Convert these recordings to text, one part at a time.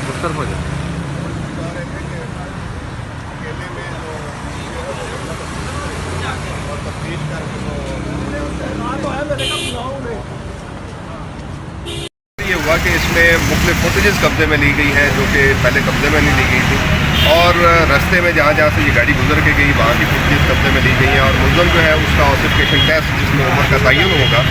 मुख्तलिफ हो जाए। ये हुआ कि इसमें मुख्तलिफ फुटेजेस कब्जे में ली गई है जो कि पहले कब्जे में नहीं ली गई थी, और रास्ते में जहाँ जहाँ से ये गाड़ी गुजर के गई वहाँ की फुटेजेस कब्जे में ली गई हैं। और मुलज़म जो है उसका ऑसिफिकेशन टेस्ट जिसमें उम्र का तयन होगा,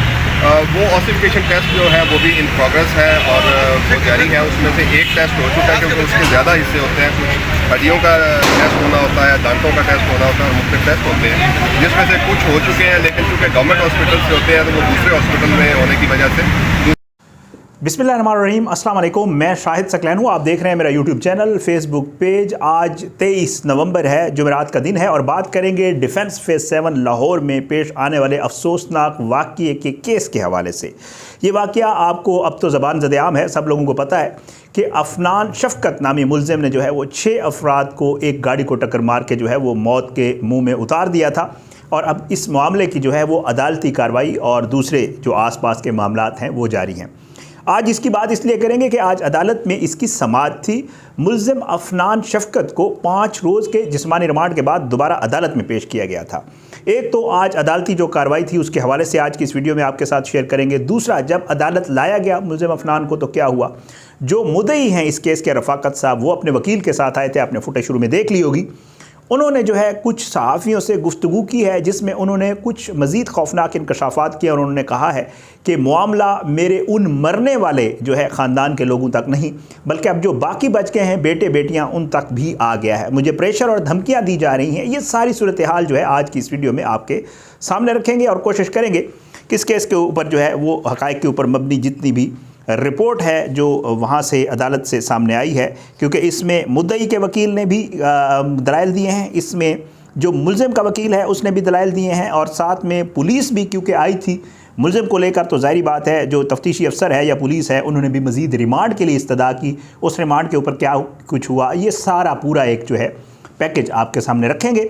वो ऑसिफिकेशन टेस्ट जो है वो भी इन प्रोग्रेस है और वो जारी है। उसमें से एक टेस्ट हो चुका है क्योंकि उसके ज़्यादा हिस्से होते हैं, कुछ हड्डियों का टेस्ट होना होता है, दांतों का टेस्ट होना होता है और मुख्तलिफ टेस्ट होते हैं, जिसमें से कुछ हो चुके हैं। लेकिन चूँकि गवर्नमेंट हॉस्पिटल से होते हैं तो वो दूसरे हॉस्पिटल में होने की वजह से। बिस्मिल्लाहिर्रहमानिर्रहीम, अस्सलाम वालेकुम। मैं शाहिद सकलैन हूँ। आप देख रहे हैं मेरा यूट्यूब चैनल, फेसबुक पेज। आज 23 नवंबर है, जुमेरात का दिन है और बात करेंगे डिफेंस फेज़ 7 लाहौर में पेश आने वाले अफसोसनाक वाक़ये के केस के हवाले से। ये वाक़या आपको अब तो ज़बान ज़द-ए-आम है, सब लोगों को पता है कि अफनान शफ़क़त नामी मुलज़िम ने जो है वो 6 अफराद को एक गाड़ी को टक्कर मार के जो है वो मौत के मुँह में उतार दिया था। और अब इस मामले की जो है वो अदालती कार्रवाई और दूसरे जो आस-पास के मामलात हैं वो जारी हैं। आज इसकी बात इसलिए करेंगे कि आज अदालत में इसकी समाअत थी। मुलज़िम अफनान शफ़क़त को 5 रोज़ के जिस्मानी रिमांड के बाद दोबारा अदालत में पेश किया गया था। एक तो आज अदालती जो कार्रवाई थी उसके हवाले से आज की इस वीडियो में आपके साथ शेयर करेंगे। दूसरा, जब अदालत लाया गया मुलज़िम अफनान को तो क्या हुआ। जो मुद्दई हैं इस केस के रफ़ाकत साहब, वो अपने वकील के साथ आए थे, आपने फुटेज शुरू में देख ली होगी। उन्होंने जो है कुछ सहाफ़ियों से गुफ्तगू की है जिसमें उन्होंने कुछ मज़ीद खौफनाक इंकशाफात किए और उन्होंने कहा है कि मामला मेरे उन मरने वाले जो है ख़ानदान के लोगों तक नहीं, बल्कि अब जो बाकी बच गए हैं बेटे बेटियां उन तक भी आ गया है। मुझे प्रेशर और धमकियां दी जा रही हैं। ये सारी सूरत हाल जो है आज की इस वीडियो में आपके सामने रखेंगे और कोशिश करेंगे कि इस केस के ऊपर जो है वो हक़ाइक़ के ऊपर मबनी जितनी भी रिपोर्ट है जो वहाँ से अदालत से सामने आई है, क्योंकि इसमें मुद्दई के वकील ने भी दलाइल दिए हैं, इसमें जो मुलज़िम का वकील है उसने भी दलाइल दिए हैं और साथ में पुलिस भी क्योंकि आई थी मुलज़िम को लेकर, तो ज़ाहिर बात है जो तफ्तीशी अफसर है या पुलिस है उन्होंने भी मज़ीद रिमांड के लिए इस्तदा की। उस रिमांड के ऊपर क्या कुछ हुआ, ये सारा पूरा एक जो है पैकेज आपके सामने रखेंगे।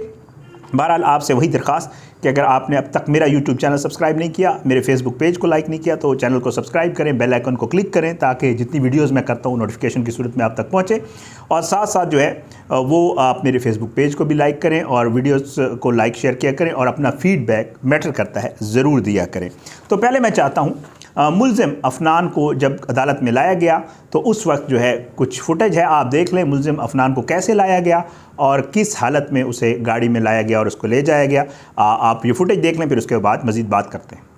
बहरहाल आपसे वही दरख्वास्त कि अगर आपने अब तक मेरा यूट्यूब चैनल सब्सक्राइब नहीं किया, मेरे फेसबुक पेज को लाइक नहीं किया, तो चैनल को सब्सक्राइब करें, बेल आइकन को क्लिक करें ताकि जितनी वीडियोस मैं करता हूँ नोटिफिकेशन की सूरत में आप तक पहुँचे। और साथ साथ जो है वो आप मेरे फेसबुक पेज को भी लाइक करें और वीडियोस को लाइक शेयर किया करें और अपना फीडबैक मैटर करता है ज़रूर दिया करें। तो पहले मैं चाहता हूँ मुलज़िम अफनान को जब अदालत में लाया गया तो उस वक्त जो है कुछ फुटेज है, आप देख लें मुलज़िम अफनान को कैसे लाया गया और किस हालत में उसे गाड़ी में लाया गया और उसको ले जाया गया। आप ये फुटेज देख लें, फिर उसके बाद मज़ीद बात करते हैं।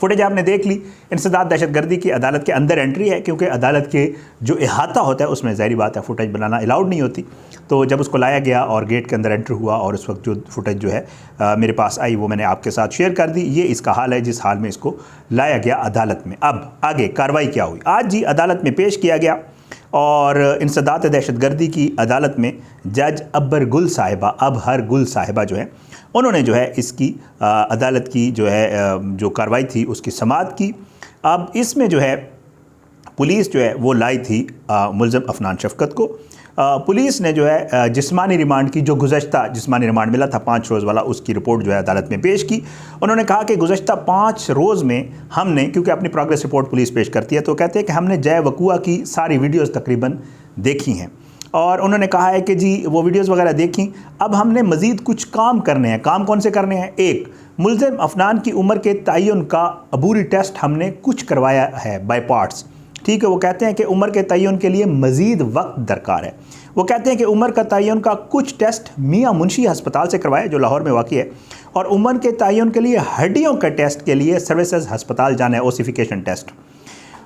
फुटेज आपने देख ली। इंसदाद दहशतगर्दी की अदालत के अंदर एंट्री है, क्योंकि अदालत के जो अहाता होता है उसमें ज़ाहिर बात है फुटेज बनाना अलाउड नहीं होती। तो जब उसको लाया गया और गेट के अंदर एंटर हुआ और उस वक्त जो फुटेज जो है मेरे पास आई वो मैंने आपके साथ शेयर कर दी। ये इसका हाल है जिस हाल में इसको लाया गया अदालत में। अब आगे कार्रवाई क्या हुई। आज जी अदालत में पेश किया गया और इंसदाद दहशतगर्दी की अदालत में जज अबहर गुल साहिबा जो है उन्होंने जो है इसकी अदालत की जो है जो कार्रवाई थी उसकी समाअत की। अब इसमें जो है पुलिस जो है वो लाई थी मुलज़िम अफनान शफ़क़त को। पुलिस ने जो है जिस्मानी रिमांड की, जो गुज़श्ता जिस्मानी रिमांड मिला था 5 रोज़ वाला, उसकी रिपोर्ट जो है अदालत में पेश की। उन्होंने कहा कि गुज़श्ता 5 रोज़ में हमने, क्योंकि अपनी प्रोग्रेस रिपोर्ट पुलिस पेश करती है, तो कहते हैं कि हमने जय वक़ुआ की सारी वीडियोज़ तकरीबन देखी हैं और उन्होंने कहा है कि जी वो वीडियोज़ वगैरह देखी। अब हमने मज़ीद कुछ काम करने हैं। काम कौन से करने हैं। एक, मुलज़िम अफनान की उम्र के तयन का अबूरी टेस्ट हमने कुछ करवाया है बाय पार्ट्स। ठीक है, वो कहते हैं कि उम्र के तयन के लिए मज़ीद वक्त दरकार है। वो कहते हैं कि उम्र का तयन का कुछ टेस्ट मियाँ मुंशी हस्पताल से करवाया जो लाहौर में वाक़ई है, और उम्र के तयन के लिए हड्डियों के टेस्ट के लिए सर्विसेज हस्पताल जाना है, ओसिफिकेशन टेस्ट।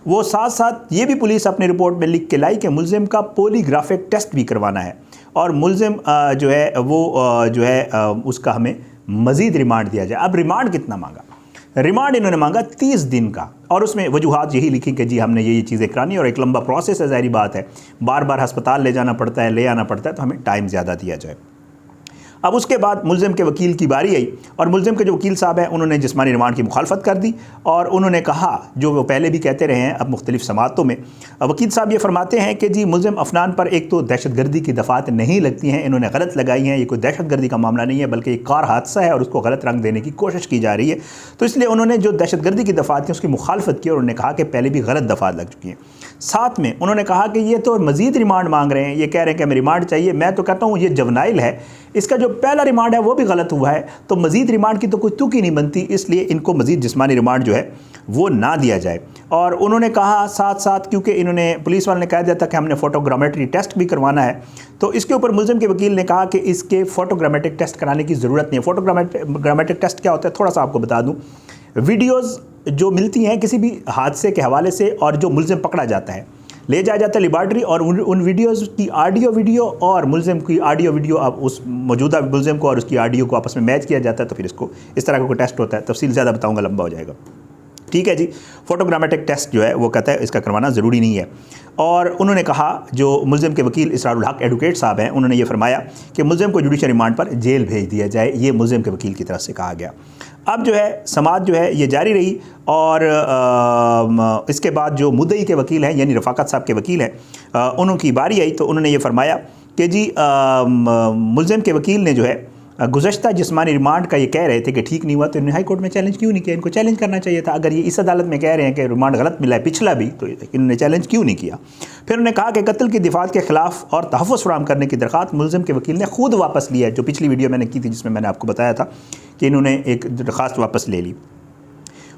वो साथ साथ ये भी पुलिस अपनी रिपोर्ट में लिख के लाई कि मुलज़िम का पॉलीग्राफिक टेस्ट भी करवाना है और मुलज़िम जो है वो जो है उसका हमें मज़ीद रिमांड दिया जाए। अब रिमांड कितना मांगा। रिमांड इन्होंने मांगा 30 दिन का, और उसमें वजूहात यही लिखी कि जी हमने ये चीज़ें करानी और एक लंबा प्रोसेस है, ज़ाहिर बात है, बार बार अस्पताल ले जाना पड़ता है, ले आना पड़ता है, तो हमें टाइम ज़्यादा दिया जाए। अब उसके बाद मुलज़िम के वकील की बारी आई और मुलज़िम के जो वकील साहब हैं उन्होंने जिस्मानी रिमांड की मुखालफत कर दी और उन्होंने कहा, जो वो पहले भी कहते रहे हैं अब मुख्तलिफ समातों में, वकील साहब ये फरमाते हैं कि जी मुलज़िम अफनान पर एक तो दहशतगर्दी की दफ़ात नहीं लगती हैं, इन्होंने गलत लगाई हैं, ये कोई दहशतगर्दी का मामला नहीं है बल्कि एक कार हादसा है और उसको गलत रंग देने की कोशिश की जा रही है। तो इसलिए उन्होंने जो दहशतगर्दी की दफ़ात थी उसकी मुखालफत की और उन्होंने कहा कि पहले भी गलत दफ़ात लग चुकी हैं। साथ में उन्होंने कहा कि ये तो मज़ीद रिमांड मांग रहे हैं, ये कह रहे हैं कि हमें रिमांड चाहिए। मैं तो कहता हूँ ये जवनाइल है, इसका जो पहला रिमांड है वो भी गलत हुआ है, तो मज़ीद रिमांड की तो कोई तुक ही नहीं बनती, इसलिए इनको मज़ीद जिस्मानी रिमांड जो है वो ना दिया जाए। और उन्होंने कहा साथ साथ, क्योंकि इन्होंने पुलिस वाले ने कह दिया था कि हमने फ़ोटोग्रामेट्री टेस्ट भी करवाना है, तो इसके ऊपर मुलज़िम के वकील ने कहा कि इसके फ़ोटोग्रामेट्रिक टेस्ट कराने की ज़रूरत नहीं है। फ़ोटोग्रामेट्रिक टेस्ट क्या होता है, थोड़ा सा आपको बता दूँ। वीडियोज़ जो मिलती हैं किसी भी हादसे के हवाले से और जो मुलज़िम पकड़ा जाता है, ले जाया जाता है लेबॉर्ट्री, और उन वीडियोज़ की ऑडियो वीडियो और मुलज़िम की ऑडियो वीडियो अब उस मौजूदा मुलज़िम को और उसकी ऑडियो को आपस में मैच किया जाता है, तो फिर इसको इस तरह का कोई टेस्ट होता है। तफसील ज़्यादा बताऊंगा, लंबा हो जाएगा। ठीक है जी, फ़ोटोग्रामेट्रिक टेस्ट जो है वो कहता है इसका करवाना ज़रूरी नहीं है। और उन्होंने कहा, जो मुलज़िम के वकील इसरारुल हक एडवोकेट साहब हैं, उन्होंने ये फरमाया कि मुलज़िम को जुडिशल रिमांड पर जेल भेज दिया जाए, ये मुलज़िम के वकील की तरफ से कहा गया। अब जो है समाअत जो है ये जारी रही और इसके बाद जो मुद्दई के वकील हैं यानी रफ़ाकत साहब के वकील हैं, उनकी बारी आई तो उन्होंने ये फरमाया कि जी मुलज़िम के वकील ने जो है गुज़श्ता जिस्मानी रिमांड का ये कह रहे थे कि ठीक नहीं हुआ, तो इन्होंने हाई कोर्ट में चैलेंज क्यों नहीं किया? इनको चैलेंज करना चाहिए था। अगर ये इस अदालत में कह रहे हैं कि रिमांड गलत मिला है पिछला भी, तो इन्होंने चैलेंज क्यों नहीं किया? फिर उन्होंने कहा कि कत्ल की दिफात के खिलाफ और तहफ़्फ़ुज़ फराहम करने की दरख्वास्त मुलज़िम के वकील ने खुद वापस लिया है, जो पिछली वीडियो मैंने की थी जिसमें मैंने आपको बताया था कि इन्होंने एक दरख्वास्त वापस ले ली।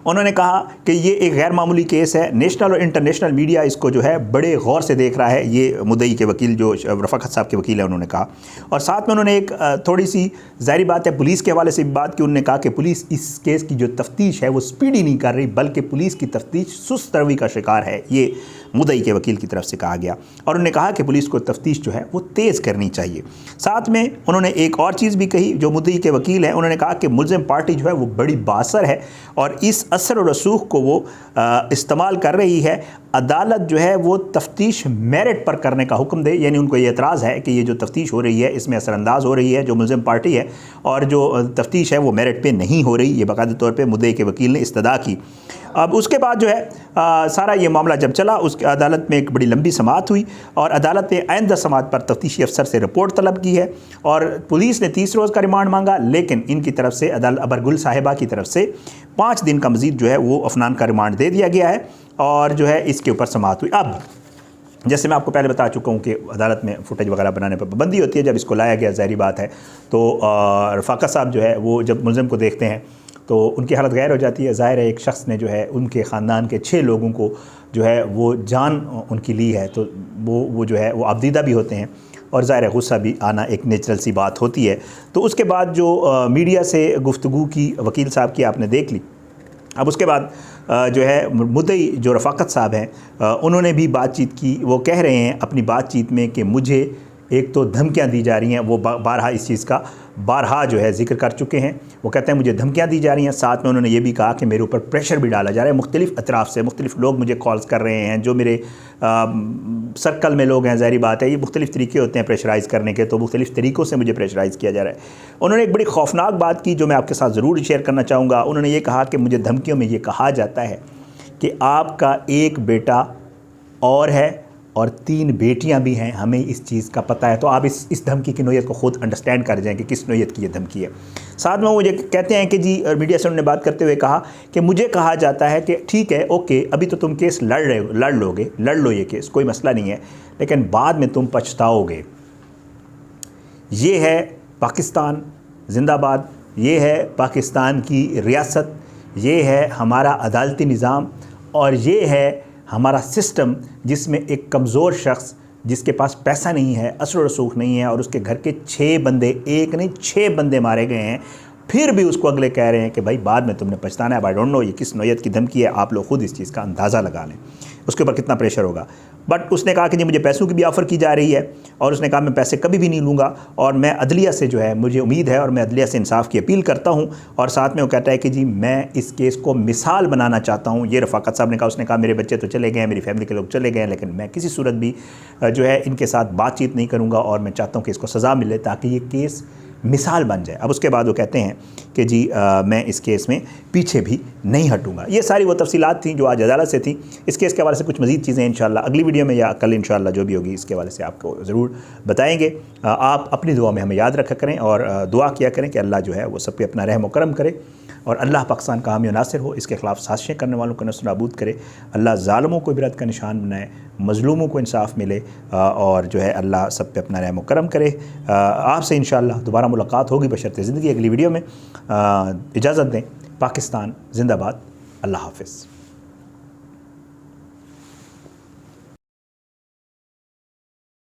उन्होंने कहा कि ये एक गैर मामूली केस है, नेशनल और इंटरनेशनल मीडिया इसको जो है बड़े गौर से देख रहा है, ये मुद्दई के वकील जो रफ़ाकत साहब के वकील हैं उन्होंने कहा। और साथ में उन्होंने एक थोड़ी सी ज़ाहिर बात है पुलिस के हवाले से भी बात की। उन्होंने कहा कि पुलिस इस केस की जो तफ्तीश है वो स्पीडी नहीं कर रही, बल्कि पुलिस की तफ्तीश सुस्त रवि का शिकार है, ये मुद्दई के वकील की तरफ से कहा गया। और उन्होंने कहा कि पुलिस को तफ्तीश जो है वो तेज़ करनी चाहिए। साथ में उन्होंने एक और चीज़ भी कही, जो मुद्दई के वकील हैं, उन्होंने कहा कि मुलज़िम पार्टी जो है वो बड़ी बासर है और इस असर और रसूख को वो इस्तेमाल कर रही है। अदालत जो है वो तफ्तीश मेरिट पर करने का हुक्म दे, यानी उनको ये एतराज़ है कि ये जो तफ्तीश हो रही है इसमें असरअंदाज हो रही है जो मुलज़िम पार्टी है, और जो तफ्तीश है वो मेरिट पे नहीं हो रही। ये बाकायदा तौर पे मुद्दई के वकील ने इस्तदा की। अब उसके बाद जो है सारा ये मामला जब चला, उसके अदालत में एक बड़ी लंबी समाअत हुई और अदालत ने आइंदा समाअत पर तफ्तीशी अफसर से रिपोर्ट तलब की है और पुलिस ने 30 रोज़ का रिमांड मांगा, लेकिन इनकी तरफ से अबरगुल साहिबा की तरफ से 5 दिन का मज़ीद जो है वो अफनान का रिमांड दे दिया गया है और जो है इसके ऊपर समाअत हुई। अब जैसे मैं आपको पहले बता चुका हूँ कि अदालत में फुटेज वगैरह बनाने पर पाबंदी होती है। जब इसको लाया गया, ज़ाहिर बात है, तो रफ़ाकत साहब जो है वो जब मुलज़िम को देखते हैं तो उनकी हालत गैर हो जाती है। ज़ाहिर है एक शख्स ने जो है उनके ख़ानदान के 6 लोगों को जो है वो जान उनकी ली है, तो वो जो है वो आबदीदा भी होते हैं और ज़ाहिर है गुस्सा भी आना एक नेचुरल सी बात होती है। तो उसके बाद जो मीडिया से गुफ्तगू की वकील साहब की आपने देख ली। अब उसके बाद जो है मुद्दई जो रफ़ाकत साहब हैं उन्होंने भी बातचीत की। वो कह रहे हैं अपनी बातचीत में कि मुझे एक तो धमकियां दी जा रही हैं, वो बारहा इस चीज़ का बारहा जो है जिक्र कर चुके हैं। वो कहते हैं मुझे धमकियां दी जा रही हैं। साथ में उन्होंने ये भी कहा कि मेरे ऊपर प्रेशर भी डाला जा रहा है मुख्तलिफ़ अतराफ़ से, मुख्तलिफ़ लोग मुझे कॉल्स कर रहे हैं, जो मेरे सर्कल में लोग हैं। ज़ाहिर बात है ये मुख्तलिफ़ तरीके होते हैं प्रेशराइज़ करने के, तो मुख्तलिफ़ तरीक़ों से मुझे प्रेशराइज़ किया जा रहा है। उन्होंने एक बड़ी खौफनाक बात की जो मैं आपके साथ ज़रूर शेयर करना चाहूँगा। उन्होंने ये कहा कि मुझे धमकियों में ये कहा जाता है कि आपका एक बेटा और है और 3 बेटियां भी हैं, हमें इस चीज़ का पता है। तो आप इस धमकी की नोयत को ख़ुद अंडरस्टैंड कर जाएं कि किस नोयत की ये धमकी है। साथ में मुझे कहते हैं कि जी, और मीडिया से उन्होंने बात करते हुए कहा कि मुझे कहा जाता है कि ठीक है, ओके, अभी तो तुम केस लड़ लो ये केस, कोई मसला नहीं है, लेकिन बाद में तुम पछताओगे। ये है पाकिस्तान जिंदाबाद, ये है पाकिस्तान की रियासत, ये है हमारा अदालती निज़ाम और ये है हमारा सिस्टम जिसमें एक कमज़ोर शख्स जिसके पास पैसा नहीं है, असर रसूख नहीं है और उसके घर के 6 बंदे, एक नहीं 6 बंदे मारे गए हैं, फिर भी उसको अगले कह रहे हैं कि भाई बाद में तुमने पछताना है। आई डोंट नो ये किस नोयत की धमकी है, आप लोग खुद इस चीज़ का अंदाज़ा लगा लें। उसके ऊपर कितना प्रेशर होगा। बट उसने कहा कि जी मुझे पैसों की भी ऑफ़र की जा रही है और उसने कहा मैं पैसे कभी भी नहीं लूँगा और मैं अदलिया से जो है मुझे उम्मीद है और मैं अदलिया से इंसाफ की अपील करता हूँ। और साथ में वो कहता है कि जी मैं इस केस को मिसाल बनाना चाहता हूँ। ये रफ़ाकत साहब ने कहा, उसने कहा मेरे बच्चे तो चले गए, मेरी फैमिली के लोग चले गए, लेकिन मैं किसी सूरत भी जो है इनके साथ बातचीत नहीं करूँगा और मैं चाहता हूँ कि इसको सज़ा मिले ताकि ये केस मिसाल बन जाए। अब उसके बाद वो कहते हैं कि जी मैं इस केस में पीछे भी नहीं हटूंगा। ये सारी वो तफसीलात थी जो आज अदालत से थी। इस केस के हवाले से कुछ मज़ीद चीज़ें इंशाअल्लाह अगली वीडियो में या कल इंशाअल्लाह जो भी होगी इसके हवाले से आपको ज़रूर बताएंगे। आप अपनी दुआ में हमें याद रखा करें और दुआ किया करें कि अल्लाह जो है वो सब पे अपना रहम व करम करे और अल्लाह पाकिस्तान का हामी व नासिर हो, इसके ख़िलाफ़ साजिशें करने वालों को नस्ल नाबूद करे। अल्लाह ज़ालिमों को इबरत का निशान बनाए, मज़लूमों को इंसाफ मिले और जो है अल्लाह सब पे अपना रहम व करम करे। आपसे इंशाअल्लाह दोबारा मुलाकात होगी बशर्ते ज़िंदगी अगली वीडियो में। इजाज़त दें। पाकिस्तान ज़िंदाबाद। अल्लाह हाफ़िज़।